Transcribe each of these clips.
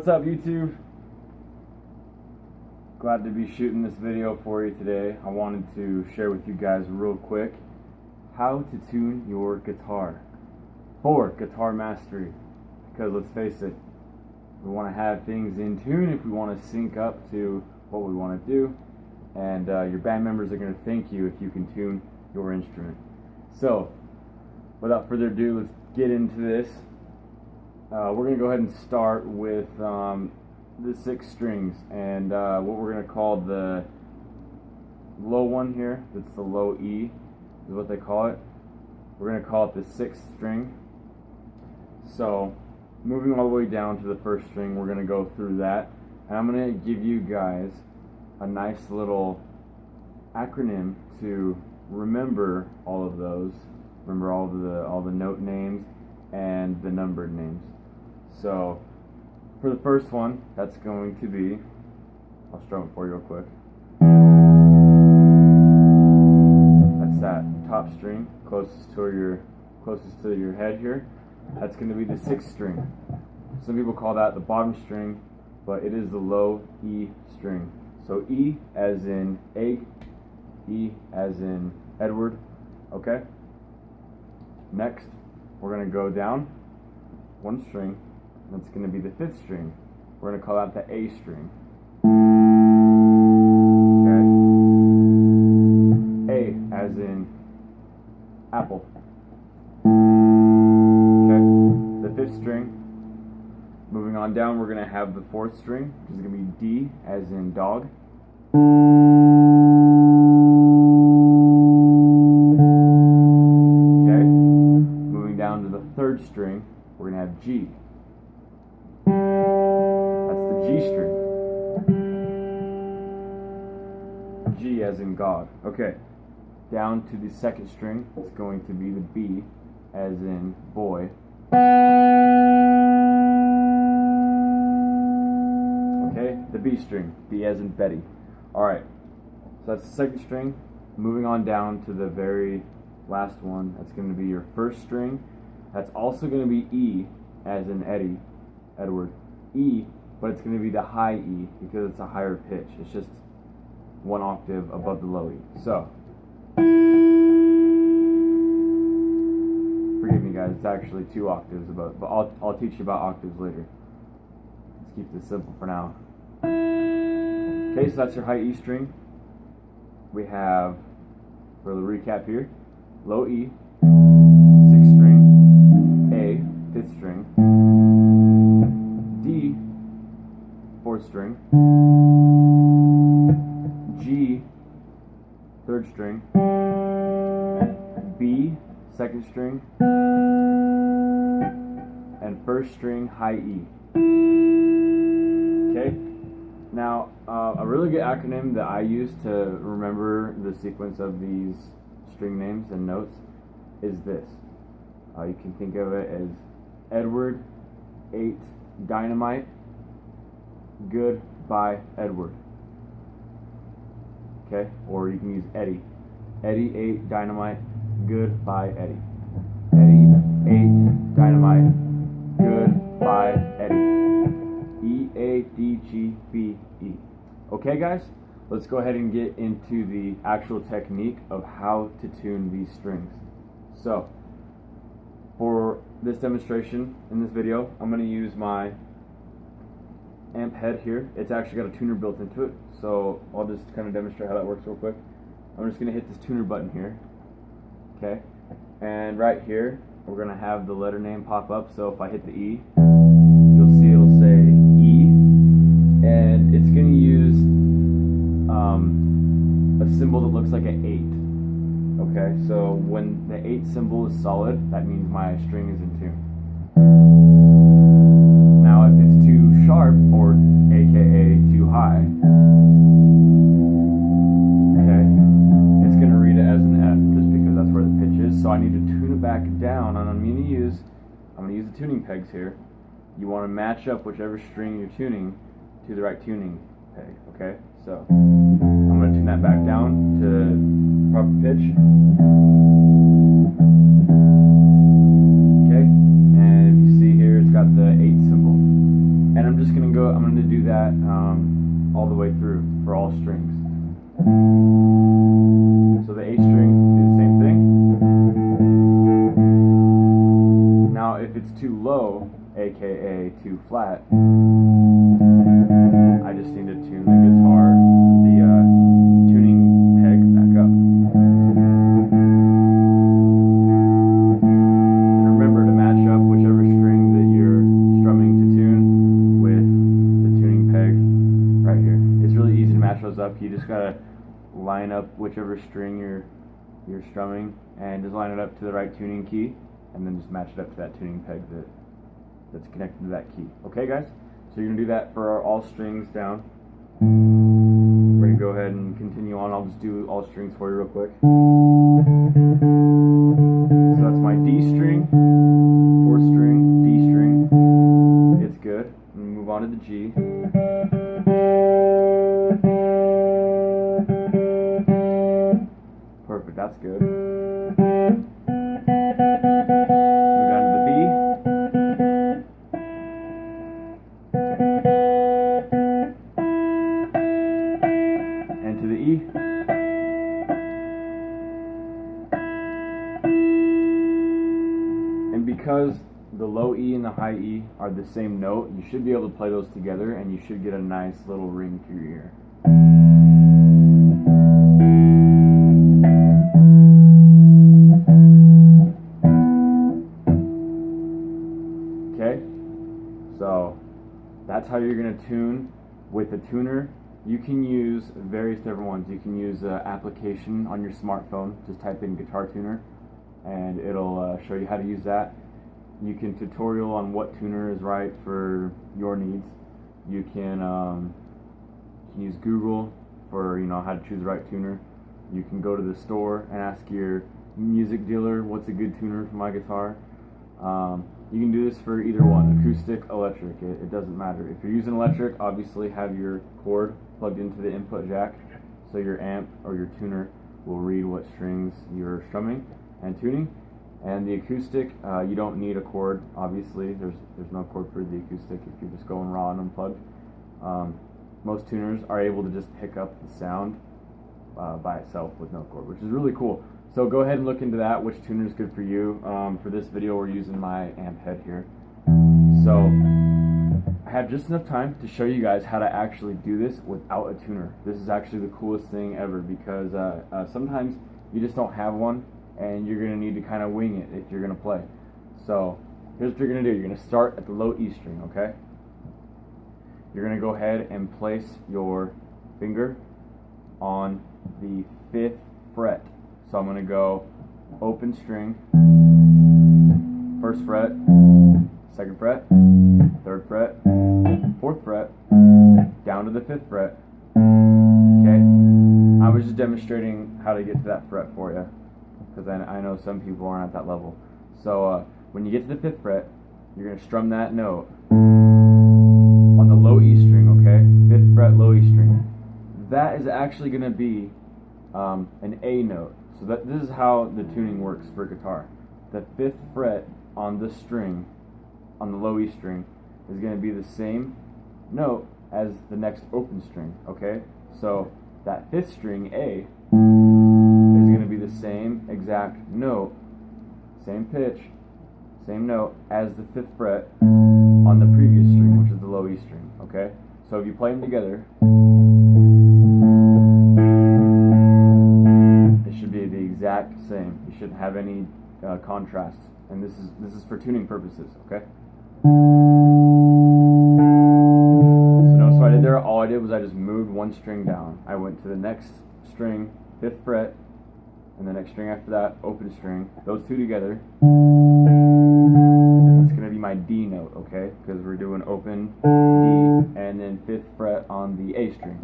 What's up, YouTube? Glad to be shooting this video for you today. I wanted to share with you guys real quick how to tune your guitar for guitar mastery. Because let's face it, we want to have things in tune if we want to sync up to what we want to do, and your band members are going to thank you if you can tune your instrument. So without further ado, let's get into this. We're going to go ahead and start with the 6 strings, and what we're going to call the low one here, that's the low E is what they call it. We're going to call it the 6th string. So moving all the way down to the 1st string, we're going to go through that, and I'm going to give you guys a nice little acronym to remember all of those, remember all the note names and the numbered names. So for the first one, that's going to be, I'll strum it for you real quick. That's that top string closest to your head here. That's going to be the 6th string. Some people call that the bottom string, but it is the low E string. So E as in egg, E as in Edward. Okay? Next, we're going to go down 1 string. That's going to be the 5th string. We're going to call that the A string. Okay? A as in apple. Okay? The 5th string. Moving on down, we're going to have the 4th string, which is going to be D as in dog. Okay? Moving down to the 3rd string, we're going to have G. That's the G string. G as in God. Okay. Down to the 2nd string, it's going to be the B as in boy. Okay, the B string, B as in Betty. Alright, so that's the 2nd string. Moving on down to the very last one, that's going to be your 1st string. That's also going to be E as in Edward. E, but it's going to be the high E because it's a higher pitch. It's just 1 octave above the low E. So, forgive me guys, it's actually 2 octaves above, but I'll teach you about octaves later. Let's keep this simple for now. Okay, so that's your high E string. We have, for the recap here, low E, 6th string, A, 5th string, D, 4th string, G, 3rd string, B, 2nd string, and 1st string high E. Okay? Now, a really good acronym that I use to remember the sequence of these string names and notes is this. You can think of it as Edward 8 Dynamite, Goodbye Edward. Okay? Or you can use Eddie. Eddie 8 Dynamite, Goodbye Eddie. Eddie 8 Dynamite, Goodbye Eddie. E-A-D-G-B-E. Okay guys, let's go ahead and get into the actual technique of how to tune these strings. So, for this demonstration in this video, I'm going to use my amp head here. It's actually got a tuner built into it, so I'll just kind of demonstrate how that works real quick. I'm just going to hit this tuner button here. Okay, and right here, we're going to have the letter name pop up, so if I hit the E, you'll see it'll say E, and it's going to use a symbol that looks like an 8. Okay, so when the 8 symbol is solid, that means my string is in tune. Now if it's too sharp, or aka too high, okay, it's going to read it as an F, just because that's where the pitch is, so I need to tune it back down, and I'm going to use the tuning pegs here. You want to match up whichever string you're tuning to the right tuning peg, okay? So, I'm going to tune that back down to proper pitch. Okay, and if you see here, it's got the 8 symbol. And I'm I'm going to do that all the way through for all strings. So the A string, do the same thing. Now if it's too low, aka too flat, I just need to tune the guitar, the tuning peg back up. And remember to match up whichever string that you're strumming to tune with the tuning peg right here. It's really easy to match those up. You just gotta line up whichever string you're strumming and just line it up to the right tuning key, and then just match it up to that tuning peg that's connected to that key. Okay, guys? So you're going to do that for all strings down. We're going to go ahead and continue on. I'll just do all strings for you real quick. So that's my D string, 4th string, D string. It's good. And move on to the G. Perfect, that's good. Move down to the B. And to the E. And because the low E and the high E are the same note, you should be able to play those together and you should get a nice little ring to your ear. Okay, so that's how you're going to tune with a tuner. You can use various different ones. You can use an application on your smartphone. Just type in guitar tuner and it'll show you how to use that. You can tutorial on what tuner is right for your needs. You can use Google for how to choose the right tuner. You can go to the store and ask your music dealer what's a good tuner for my guitar. You can do this for either one, acoustic, electric, it doesn't matter. If you're using electric, obviously have your cord plugged into the input jack so your amp or your tuner will read what strings you're strumming and tuning. And the acoustic, you don't need a cord, obviously. There's no cord for the acoustic if you're just going raw and unplugged. Most tuners are able to just pick up the sound by itself with no cord, which is really cool. So go ahead and look into that, which tuner is good for you. For this video, we're using my amp head here. So I have just enough time to show you guys how to actually do this without a tuner. This is actually the coolest thing ever because sometimes you just don't have one and you're going to need to kind of wing it if you're going to play. So here's what you're going to do. You're going to start at the low E string, okay? You're going to go ahead and place your finger on the 5th fret. So I'm going to go open string, 1st fret, 2nd fret, 3rd fret, 4th fret, down to the 5th fret. Okay? I was just demonstrating how to get to that fret for you because I know some people aren't at that level. So when you get to the 5th fret, you're going to strum that note on the low E string, okay? 5th fret, low E string. That is actually going to be an A note. So this is how the tuning works for guitar. The 5th fret on the string, on the low E string, is going to be the same note as the next open string, okay? So that 5th string, A, is going to be the same exact note, same pitch, same note as the 5th fret on the previous string, which is the low E string, okay? So if you play them together, be the exact same. You shouldn't have any contrast, and this is for tuning purposes, okay? So notice what I did there. All I did was I just moved one string down. I went to the next string, 5th fret, and the next string after that, open string. Those two together. That's gonna be my D note, okay? Because we're doing open D, and then 5th fret on the A string.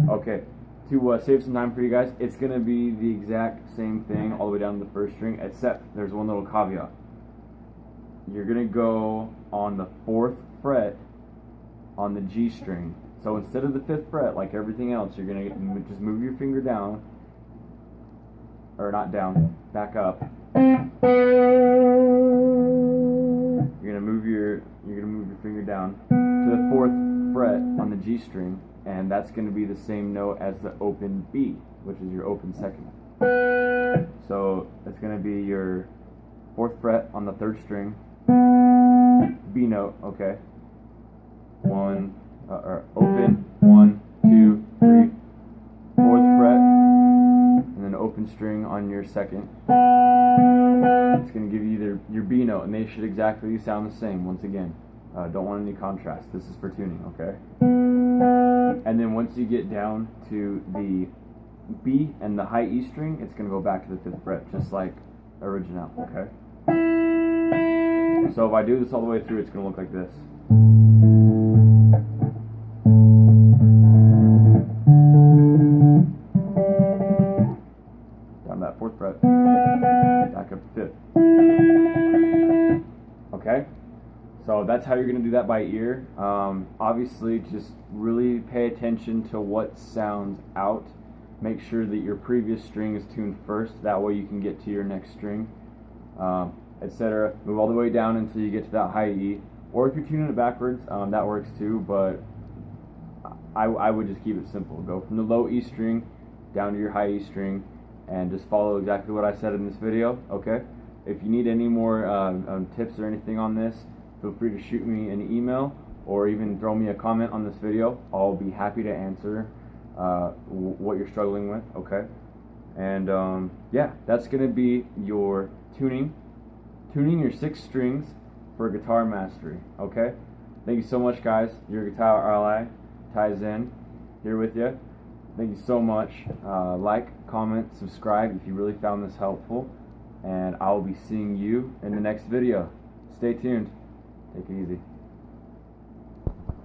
Okay. To save some time for you guys, it's going to be the exact same thing all the way down to the 1st string, except there's one little caveat. You're going to go on the 4th fret on the G string. So instead of the 5th fret, like everything else, you're going to just move your finger down, or not down, back up. You're going to move your you're going to move your finger down to the 4th fret on the G string, and that's going to be the same note as the open B, which is your open second. So it's going to be your 4th fret on the 3rd string, B note, okay? Open, 1, 2, 3, 4th fret, and then open string on your 2nd. It's going to give you your B note, and they should exactly sound the same. Once again, don't want any contrast. This is for tuning, okay? And then once you get down to the B and the high E string, it's going to go back to the 5th fret, just like original, okay? So if I do this all the way through, it's going to look like this. Down that 4th fret, back up to 5th. Okay? So that's how you're going to do that by ear. Obviously, just really pay attention to what sounds out. Make sure that your previous string is tuned first. That way you can get to your next string, etc. Move all the way down until you get to that high E. Or if you're tuning it backwards, that works too, but I would just keep it simple. Go from the low E string down to your high E string and just follow exactly what I said in this video, okay? If you need any more tips or anything on this, feel free to shoot me an email or even throw me a comment on this video. I'll be happy to answer what you're struggling with, okay? And yeah, that's going to be your tuning your 6 strings for guitar mastery, okay? Thank you so much, guys. Your guitar ally, Ty Zen, here with you. Thank you so much. Like, comment, subscribe if you really found this helpful, and I'll be seeing you in the next video. Stay tuned. Take it easy.